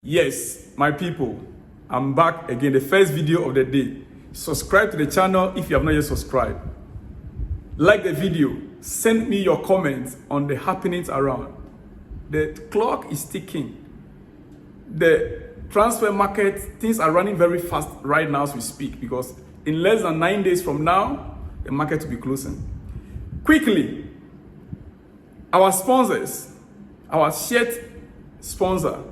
Yes, my people, I'm back again. The first video of the day. Subscribe to the channel if you have not yet subscribed. Like the video. Send me your comments on the happenings around. The clock is ticking. The transfer market, things are running very fast right now as we speak, because in less than 9 days from now, the market will be closing. Quickly, our sponsors, our shirt sponsor,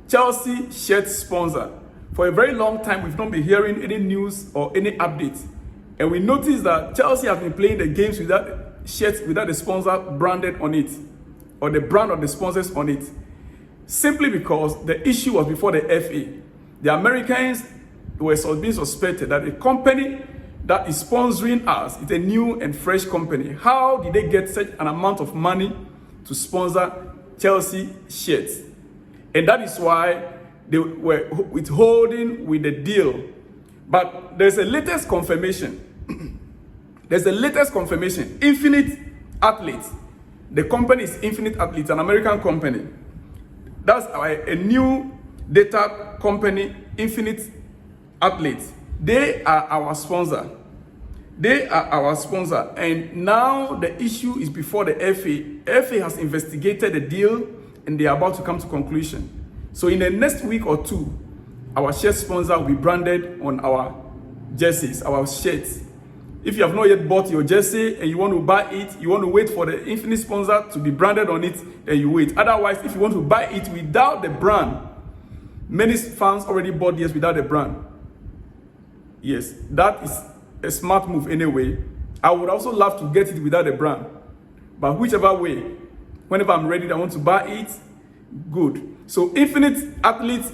Chelsea shirt sponsor. For a very long time, we've not been hearing any news or any updates. And we noticed that Chelsea has been playing the games without shirts, without the sponsor branded on it, or the brand of the sponsors on it. Simply because the issue was before the FA. The Americans were being suspected that a company that is sponsoring us is a new and fresh company. How did they get such an amount of money to sponsor Chelsea shirts? And that is why they were withholding with the deal. But there's a latest confirmation. There's a latest confirmation. Infinite Athletes. The company is Infinite Athletes, an American company. That's a new data company, Infinite Athletes. They are our sponsor. They are our sponsor. And now the issue is before the FA. FA has investigated the deal and they are about to come to conclusion. So in the next week or two, our shirt sponsor will be branded on our jerseys, our shirts. If you have not yet bought your jersey and you want to buy it, you want to wait for the Infinite sponsor to be branded on it, then you wait. Otherwise, if you want to buy it without the brand, many fans already bought theirs without the brand. Yes, that is a smart move anyway. I would also love to get it without the brand. But whichever way, whenever I'm ready, I want to buy it, good. So Infinite Athletes,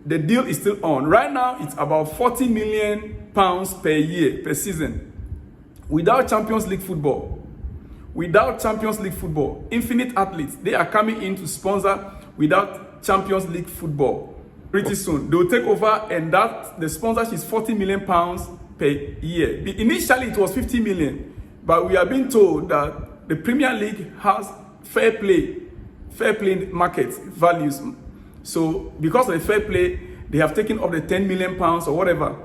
the deal is still on. Right now, it's about £40 million per year, per season. Without Champions League football, Infinite Athletes, they are coming in to sponsor without Champions League football. Pretty soon, they will take over, and that the sponsorship is £40 million per year. Initially, it was 50 million, but we are being told that the Premier League has fair play market values. So because of the fair play, they have taken up the £10 million or whatever.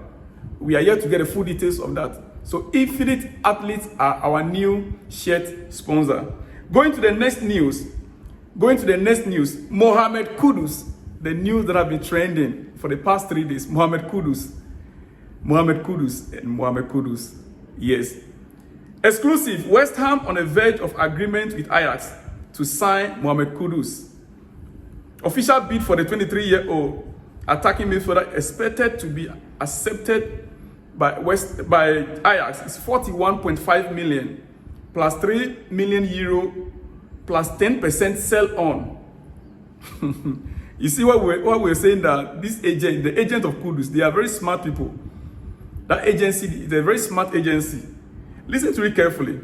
We are yet to get the full details of that. So Infinite Athletes are our new shirt sponsor. Going to the next news, Mohamed Kudus, the news that have been trending for the past 3 days. Mohamed Kudus. Yes. Exclusive, West Ham on the verge of agreement with Ajax to sign Mohamed Kudus. Official bid for the 23-year-old attacking midfielder expected to be accepted by Ajax is 41.5 million plus 3 million euro plus 10% sell on. You see what we're saying, that this agent, the agent of Kudus, they are very smart people. That agency is a very smart agency. Listen to it carefully.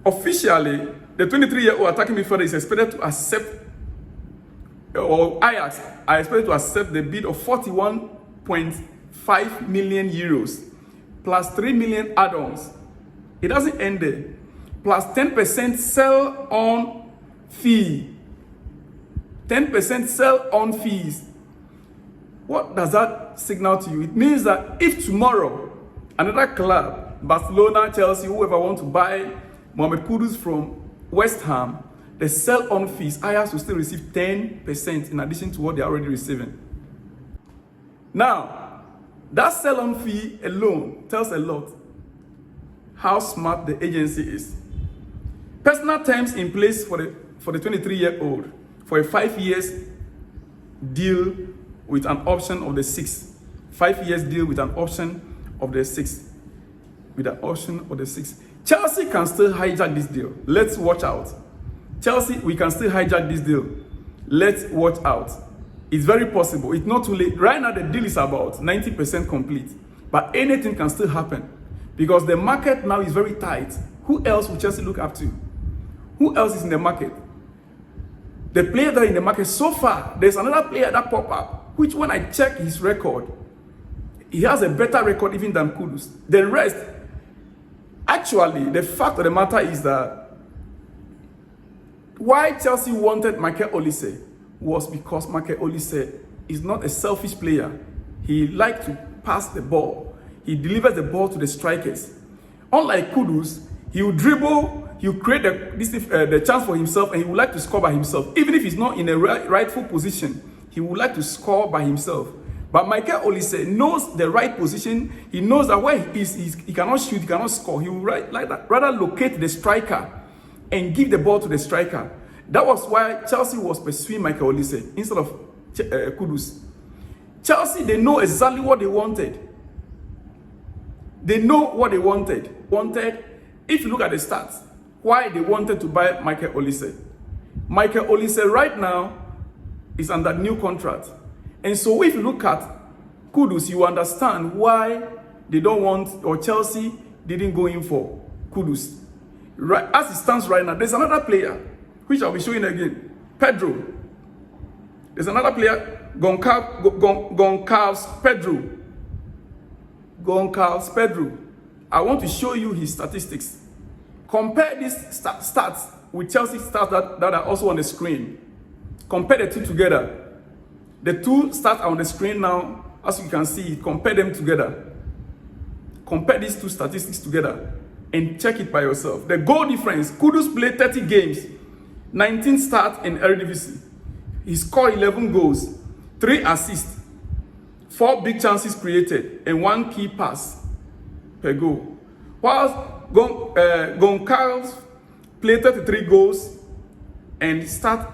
Officially, the 23-year-old attacking midfielder is expected to accept, or Ajax are expected to accept the bid of 41.5 million euros plus 3 million add-ons. It doesn't end there. Plus 10% sell-on fee. 10% sell-on fees. What does that signal to you? It means that if tomorrow another club, Barcelona, Chelsea, whoever want to buy Mohamed Kudus from West Ham, the sell-on fees, Ajax will still receive 10% in addition to what they are already receiving. Now, that sell-on fee alone tells a lot how smart the agency is. Personal terms in place for the 23-year-old for a 5 years deal with an option of the 6. 5 years deal with an option of the 6. Chelsea can still hijack this deal. Let's watch out. Chelsea, we can still hijack this deal. Let's watch out. It's very possible. It's not too late. Right now, the deal is about 90% complete. But anything can still happen. Because the market now is very tight. Who else will Chelsea look up to? Who else is in the market? The player that are in the market so far, there's another player that popped up, which when I check his record, he has a better record even than Kudus. The rest, actually, the fact of the matter is that why Chelsea wanted Michael Olise was because Michael Olise is not a selfish player. He likes to pass the ball. He delivers the ball to the strikers. Unlike Kudus, he will dribble, he will create the chance for himself, and he would like to score by himself. Even if he's not in a rightful position, he would like to score by himself. But Michael Olise knows the right position. He knows that where he is, he cannot shoot, he cannot score. He will rather locate the striker and give the ball to the striker. That was why Chelsea was pursuing Michael Olise instead of Kudus. Chelsea, they know exactly what they wanted. They know what they wanted. If you look at the stats, why they wanted to buy Michael Olise. Michael Olise right now is under new contract. And so if you look at Kudus, you understand why they don't want, or Chelsea didn't go in for Kudus. Right, as it stands right now, there's another player, which I'll be showing again. Pedro. There's another player, Goncalves Pedro. I want to show you his statistics. Compare these stats with Chelsea stats that are also on the screen. Compare the two together. The two stats are on the screen now. As you can see, compare them together. Compare these two statistics together and check it by yourself. The goal difference, Kudus played 30 games, 19 starts in Eredivisie. He scored 11 goals, 3 assists, 4 big chances created, and 1 key pass per goal. Whilst Goncalves played 33 goals and started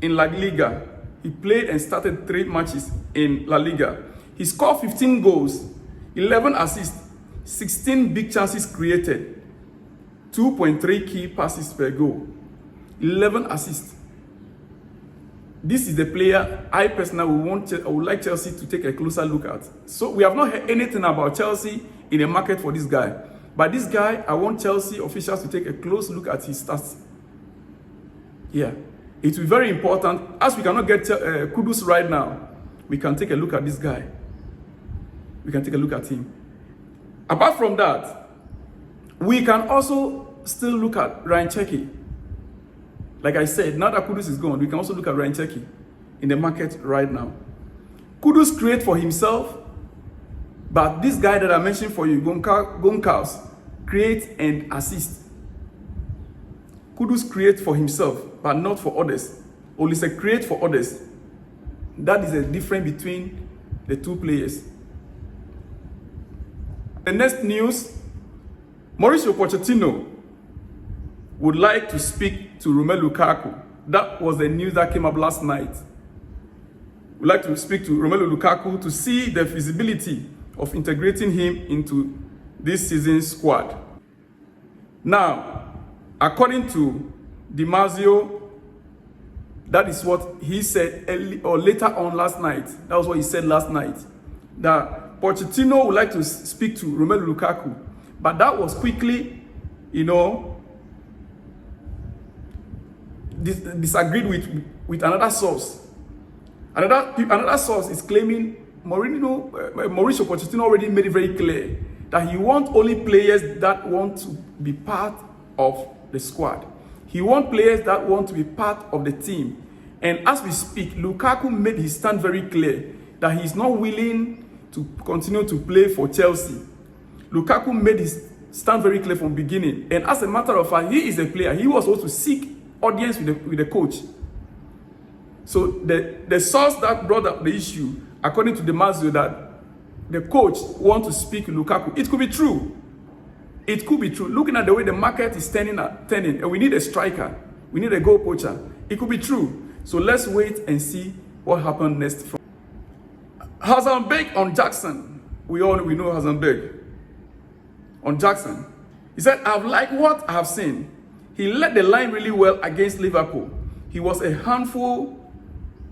in La Liga. He played and started 3 matches in La Liga. He scored 15 goals, 11 assists, 16 big chances created, 2.3 key passes per goal, 11 assists. This is the player I personally would like Chelsea to take a closer look at. So we have not heard anything about Chelsea in the market for this guy. But this guy, I want Chelsea officials to take a close look at his stats. Yeah, it will be very important. As we cannot get Kudus right now, we can take a look at this guy. We can take a look at him. Apart from that, we can also still look at Ryan Cherki. Like I said, now that Kudus is gone, we can also look at Ryan Cherki in the market right now. Kudus creates for himself, but this guy that I mentioned for you, Goncalves, creates and assists. Kudus creates for himself, but not for others. Olise creates for others. That is the difference between the two players. The next news, Mauricio Pochettino would like to speak to Romelu Lukaku. That was the news that came up last night. We'd like to speak to Romelu Lukaku to see the feasibility of integrating him into this season's squad. Now, according to Di Marzio, that is what he said later on last night. That was what he said last night. That Pochettino would like to speak to Romelu Lukaku. But that was quickly, disagreed with another source. Another source is claiming Mauricio Pochettino already made it very clear that he wants only players that want to be part of the squad. He wants players that want to be part of the team. And as we speak, Lukaku made his stand very clear that he's not willing to continue to play for Chelsea. Lukaku made his stand very clear from the beginning. And as a matter of fact, he is a player. He was supposed to seek audience with the coach. So the source that brought up the issue, according to Di Marzio, that the coach wants to speak to Lukaku. It could be true. It could be true. Looking at the way the market is turning, and we need a striker. We need a goal poacher. It could be true. So let's wait and see what happens next. Hasenbeek on Jackson. We know Hasenbeek on Jackson. He said, "I've liked what I have seen. He led the line really well against Liverpool. He was a handful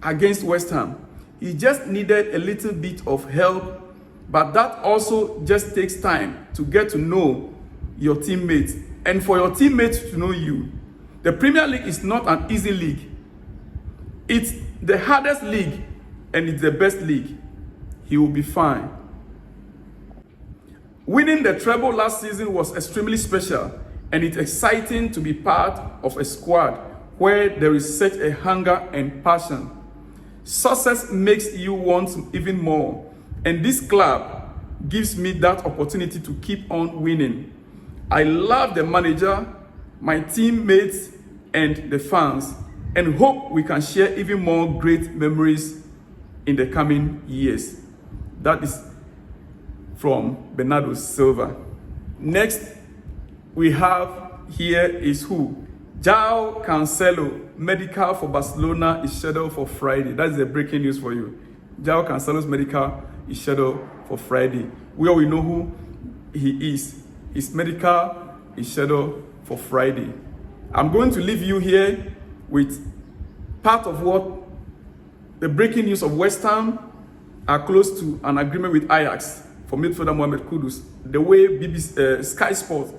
against West Ham. He just needed a little bit of help, but that also just takes time to get to know your teammates and for your teammates to know you. The Premier League is not an easy league. It's the hardest league and it's the best league. He will be fine." Winning the treble last season was extremely special, and it's exciting to be part of a squad where there is such a hunger and passion. Success makes you want even more, and this club gives me that opportunity to keep on winning. I love the manager, my teammates, and the fans, and hope we can share even more great memories in the coming years. That is from Bernardo Silva. Next, we have here is who? João Cancelo, medical for Barcelona is scheduled for Friday. That is the breaking news for you. João Cancelo's medical is scheduled for Friday. We all know who he is. His medical is scheduled for Friday. I'm going to leave you here with part of what the breaking news of West Ham are close to an agreement with Ajax for midfielder Mohamed Kudus. The way Sky Sports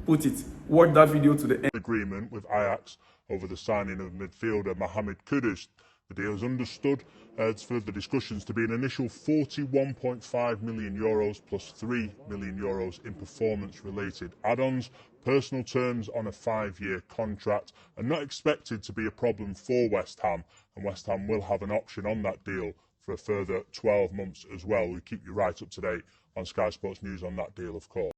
put it. Watch that video to the end. Agreement with Ajax over the signing of midfielder Mohamed Kudus. The deal is understood for the discussions to be an initial €41.5 million plus €3 million in performance-related add-ons. Personal terms on a 5-year contract are not expected to be a problem for West Ham, and West Ham will have an option on that deal for a further 12 months as well. We'll keep you right up to date on Sky Sports News on that deal, of course.